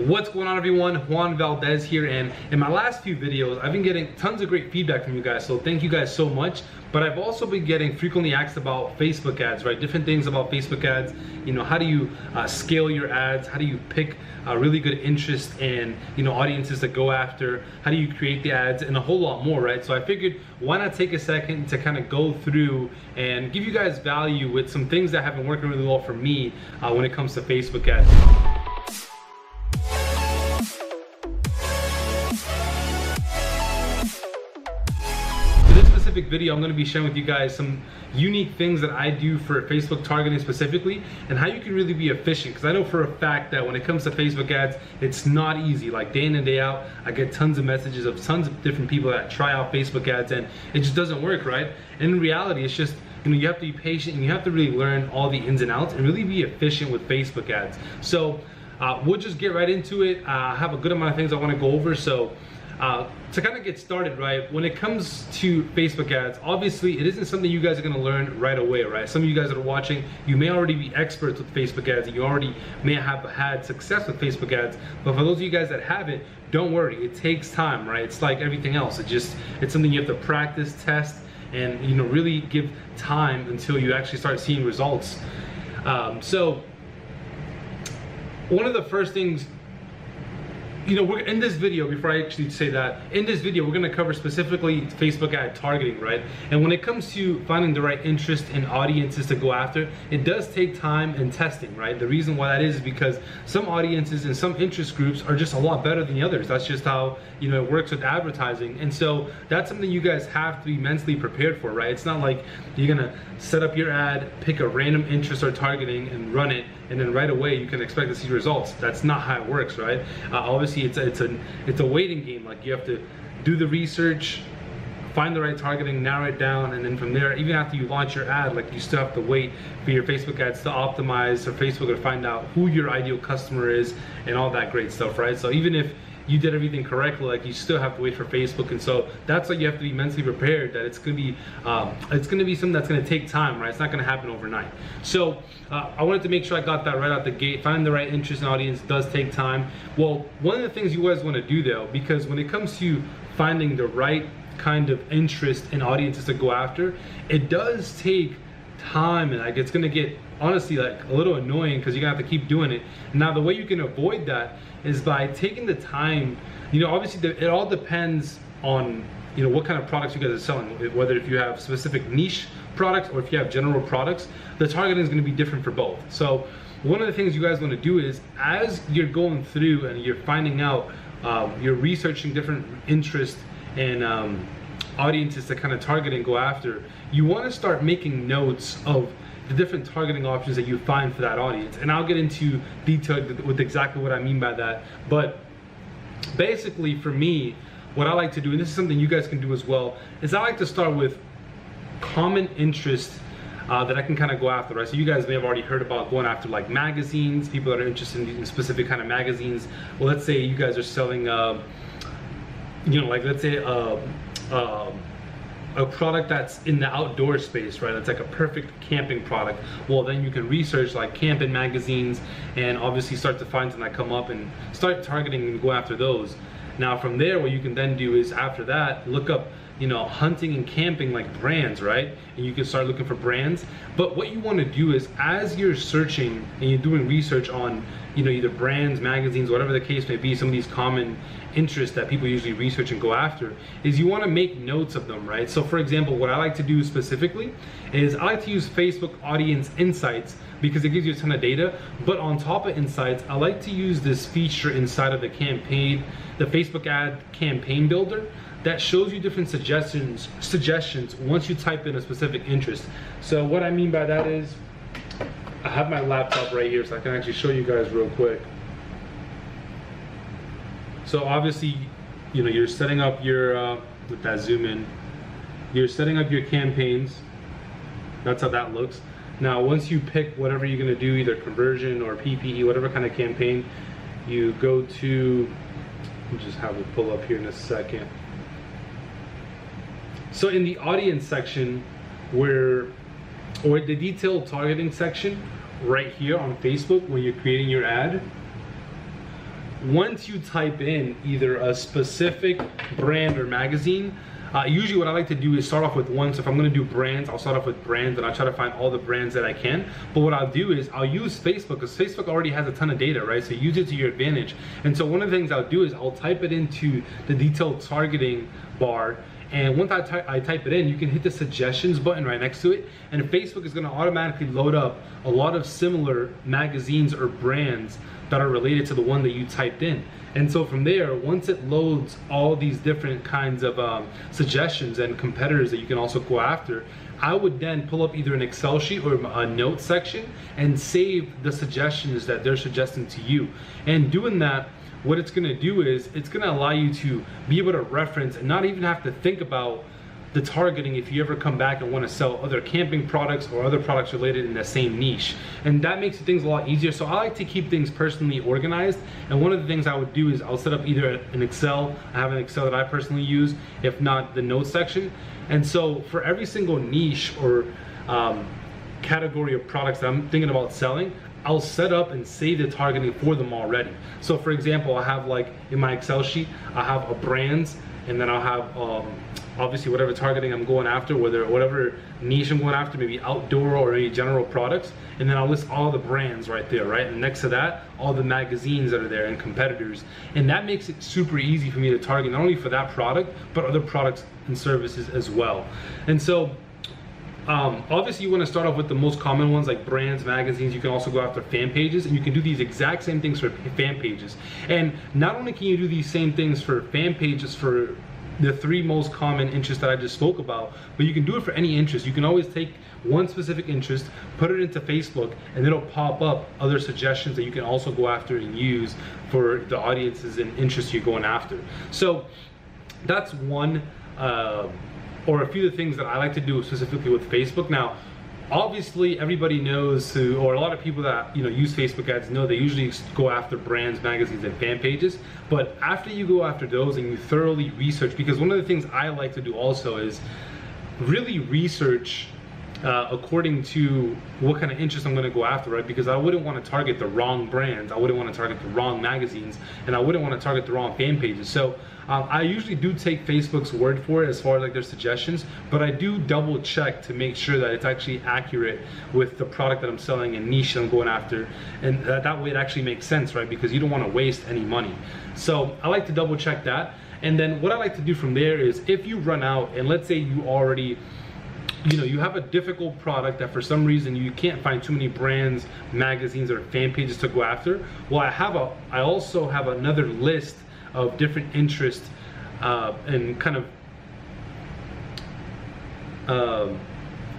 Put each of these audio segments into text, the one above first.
What's going on, everyone? Juan Valdez here, and in my last few videos I've been getting tons of great feedback from you guys, so thank you guys so much. But I've also been getting frequently asked about Facebook ads, right? Different things about Facebook ads. You know, how do you scale your ads? How do you pick really good interest and audiences to go after? How do you create the ads, and a whole lot more, right? So I figured, why not take a second to kind of go through and give you guys value with some things that have been working really well for me when it comes to Facebook ads. Video, I'm going to be sharing with you guys some unique things that I do for Facebook targeting specifically, and how you can really be efficient, because I know for a fact that when it comes to Facebook ads, it's not easy. Like day in and day out, I get tons of messages of tons of different people that try out Facebook ads and it just doesn't work, right? And in reality, it's just, you have to be patient and you have to really learn all the ins and outs and really be efficient with Facebook ads. So we'll just get right into it. I have a good amount of things I want to go over. So to kind of get started, right, when it comes to Facebook ads, obviously it isn't something you guys are going to learn right away, right? Some of you guys that are watching, you may already be experts with Facebook ads and you already may have had success with Facebook ads, but for those of you guys that haven't, don't worry, it takes time, right? It's like everything else. It's something you have to practice, test, and really give time until you actually start seeing results. So one of the first things, we're in this video, before I actually say that, in this video we're going to cover specifically Facebook ad targeting, right? And when it comes to finding the right interest in audiences to go after, it does take time and testing, right? The reason why that is because some audiences and some interest groups are just a lot better than the others. That's just how it works with advertising. And so that's something you guys have to be mentally prepared for, right? It's not like you're gonna set up your ad, pick a random interest or targeting and run it, and then right away you can expect to see results. That's not how it works, right? Obviously it's a waiting game. Like, you have to do the research, find the right targeting, narrow it down, and then from there, even after you launch your ad, like, you still have to wait for your Facebook ads to optimize, for Facebook to find out who your ideal customer is and all that great stuff, right? So even if you did everything correctly, like, you still have to wait for Facebook. And so that's why you have to be mentally prepared that it's gonna be something that's gonna take time, right? It's not gonna happen overnight. So I wanted to make sure I got that right out the gate. Finding the right interest and audience does take time. Well, one of the things you guys want to do though, because when it comes to finding the right kind of interest and audiences to go after, it does take time, and like, it's gonna get honestly like a little annoying because you're gonna have to keep doing it. Now the way you can avoid that is by taking the time. Obviously it all depends on what kind of products you guys are selling, whether if you have specific niche products or if you have general products, the targeting is going to be different for both. So one of the things you guys want to do is, as you're going through and you're finding out, you're researching different interests and audiences to kind of target and go after, you want to start making notes of the different targeting options that you find for that audience. And I'll get into detail with exactly what I mean by that. But basically for me, what I like to do, and this is something you guys can do as well, is I like to start with common interest that I can kind of go after, right? So you guys may have already heard about going after like magazines, people that are interested in specific kind of magazines. Well, let's say you guys are selling, like let's say a product that's in the outdoor space, right? That's like a perfect camping product. Well, then you can research like camping magazines and obviously start to find some that come up and start targeting and go after those. Now from there, what you can then do is, after that, look up hunting and camping like brands, right? And you can start looking for brands. But what you want to do is, as you're searching and you're doing research on either brands, magazines, whatever the case may be, some of these common interests that people usually research and go after, is you want to make notes of them, right? So for example, what I like to do specifically is I like to use Facebook Audience Insights, because it gives you a ton of data. But on top of Insights, I like to use this feature inside of the campaign, the Facebook ad campaign builder, that shows you different suggestions once you type in a specific interest. So what I mean by that is, I have my laptop right here, so I can actually show you guys real quick. So obviously, you're setting up your, with that zoom in, you're setting up your campaigns. That's how that looks. Now, once you pick whatever you're gonna do, either conversion or PPE, whatever kind of campaign, you go to, I'll just have it pull up here in a second. So in the audience section, or the detailed targeting section right here on Facebook, when you're creating your ad, once you type in either a specific brand or magazine, usually what I like to do is start off with one. So if I'm gonna do brands, I'll start off with brands and I'll try to find all the brands that I can. But what I'll do is I'll use Facebook, because Facebook already has a ton of data, right? So use it to your advantage. And so one of the things I'll do is I'll type it into the detailed targeting bar. And once I type it in, you can hit the suggestions button right next to it, and Facebook is gonna automatically load up a lot of similar magazines or brands that are related to the one that you typed in. And so from there, once it loads all these different kinds of suggestions and competitors that you can also go after, I would then pull up either an Excel sheet or a notes section and save the suggestions that they're suggesting to you. And doing that, what it's gonna do is it's gonna allow you to be able to reference and not even have to think about the targeting if you ever come back and want to sell other camping products or other products related in the same niche. And that makes things a lot easier. So I like to keep things personally organized. And one of the things I would do is I'll set up either an Excel, I have an Excel that I personally use, if not the notes section. And so for every single niche or category of products that I'm thinking about selling, I'll set up and save the targeting for them already. So for example, I have like in my Excel sheet, I have a brands, and then I'll have obviously whatever targeting I'm going after, whatever niche I'm going after, maybe outdoor or any general products, and then I'll list all the brands right there, right? And next to that, all the magazines that are there and competitors. And that makes it super easy for me to target not only for that product, but other products and services as well. And so obviously you want to start off with the most common ones like brands, magazines. You can also go after fan pages, and you can do these exact same things for fan pages. And not only can you do these same things for fan pages for the three most common interests that I just spoke about, but you can do it for any interest. You can always take one specific interest, put it into Facebook, and it'll pop up other suggestions that you can also go after and use for the audiences and interests you're going after. So that's one or a few of the things that I like to do specifically with Facebook. Now, obviously everybody knows or a lot of people that use Facebook ads know they usually go after brands, magazines, and fan pages. But after you go after those and you thoroughly research, because one of the things I like to do also is really research according to what kind of interest I'm going to go after, right? Because I wouldn't want to target the wrong brands, I wouldn't want to target the wrong magazines, and I wouldn't want to target the wrong fan pages. So I usually do take Facebook's word for it as far as like their suggestions, but I do double check to make sure that it's actually accurate with the product that I'm selling and niche that I'm going after, and that way it actually makes sense, right? Because you don't want to waste any money. So I like to double check that. And then what I like to do from there is, if you run out and let's say you already you have a difficult product that for some reason you can't find too many brands, magazines, or fan pages to go after, well, I also have another list of different interests and kind of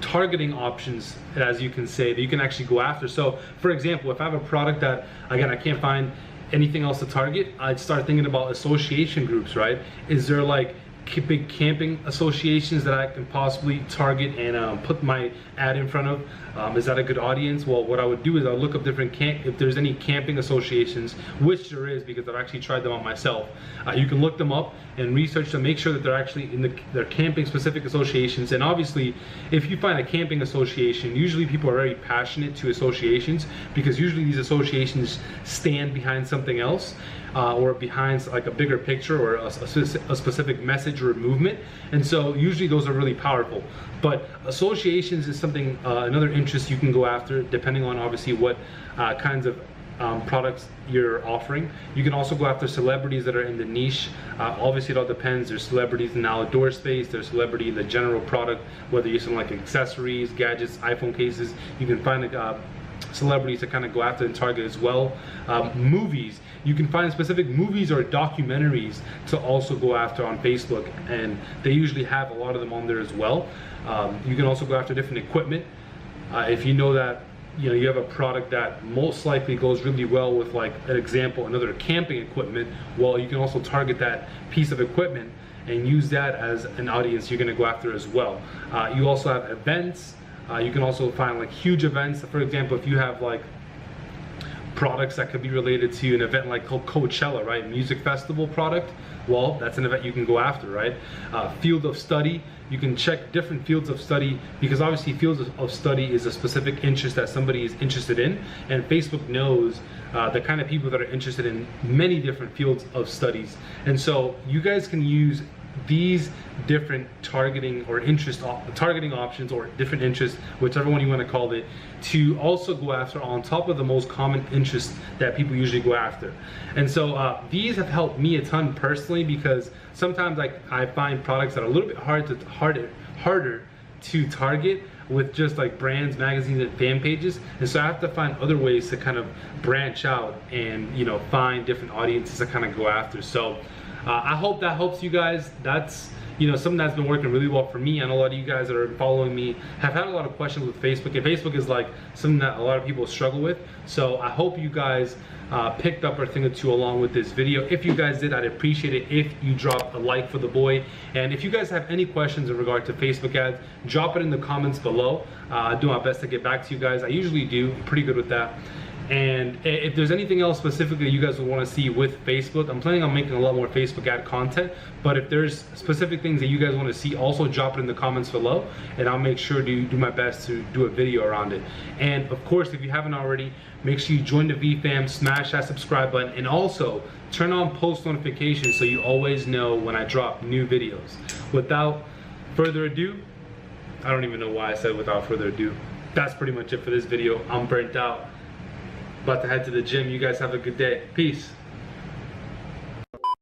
targeting options, as you can say, that you can actually go after. So for example, if I have a product that again I can't find anything else to target, I'd start thinking about association groups, right? Is there like big camping associations that I can possibly target and put my ad in front of? Is that a good audience? Well, what I would do is I'll look up different if there's any camping associations, which there is because I've actually tried them out myself. You can look them up and research them, make sure that they're actually they're camping specific associations. And obviously, if you find a camping association, usually people are very passionate to associations, because usually these associations stand behind something else. Or behind like a bigger picture or a specific message or movement, and so usually those are really powerful. But associations is something, another interest you can go after, depending on obviously what kinds of products you're offering. You can also go after celebrities that are in the niche. Obviously it all depends. There's celebrities in the outdoor space, there's celebrity in the general product, whether you're selling like accessories, gadgets, iPhone cases. You can find celebrities to kind of go after and target as well. Movies, you can find specific movies or documentaries to also go after on Facebook, and they usually have a lot of them on there as well. You can also go after different equipment. If you know that you have a product that most likely goes really well with, like an example, another camping equipment, well, you can also target that piece of equipment and use that as an audience you're going to go after as well. You also have events. You can also find like huge events. For example, if you have like products that could be related to an event like Coachella, right? Music festival product. Well, that's an event you can go after, right? Field of study, you can check different fields of study, because obviously fields of study is a specific interest that somebody is interested in, and Facebook knows the kind of people that are interested in many different fields of studies. And so you guys can use these different targeting options, or different interests, whichever one you want to call it, to also go after on top of the most common interests that people usually go after. And so these have helped me a ton personally, because sometimes I find products that are a little bit harder to target with just like brands, magazines, and fan pages. And so I have to find other ways to kind of branch out and, you know, find different audiences to kind of go after. So I hope that helps you guys. That's, you know, something that's been working really well for me. I know a lot of you guys that are following me have had a lot of questions with Facebook, and Facebook is like something that a lot of people struggle with. So I hope you guys picked up a thing or two along with this video. If you guys did, I'd appreciate it if you drop a like for the boy. And if you guys have any questions in regard to Facebook ads, drop it in the comments below. I do my best to get back to you guys. I usually do. I'm pretty good with that. And if there's anything else specifically you guys would want to see with Facebook, I'm planning on making a lot more Facebook ad content. But if there's specific things that you guys want to see, also drop it in the comments below, and I'll make sure to do my best to do a video around it. And of course, if you haven't already, make sure you join the VFam, smash that subscribe button, and also turn on post notifications so you always know when I drop new videos. Without further ado, I don't even know why I said without further ado. That's pretty much it for this video. I'm burnt out. About to head to the gym. You guys have a good day. Peace.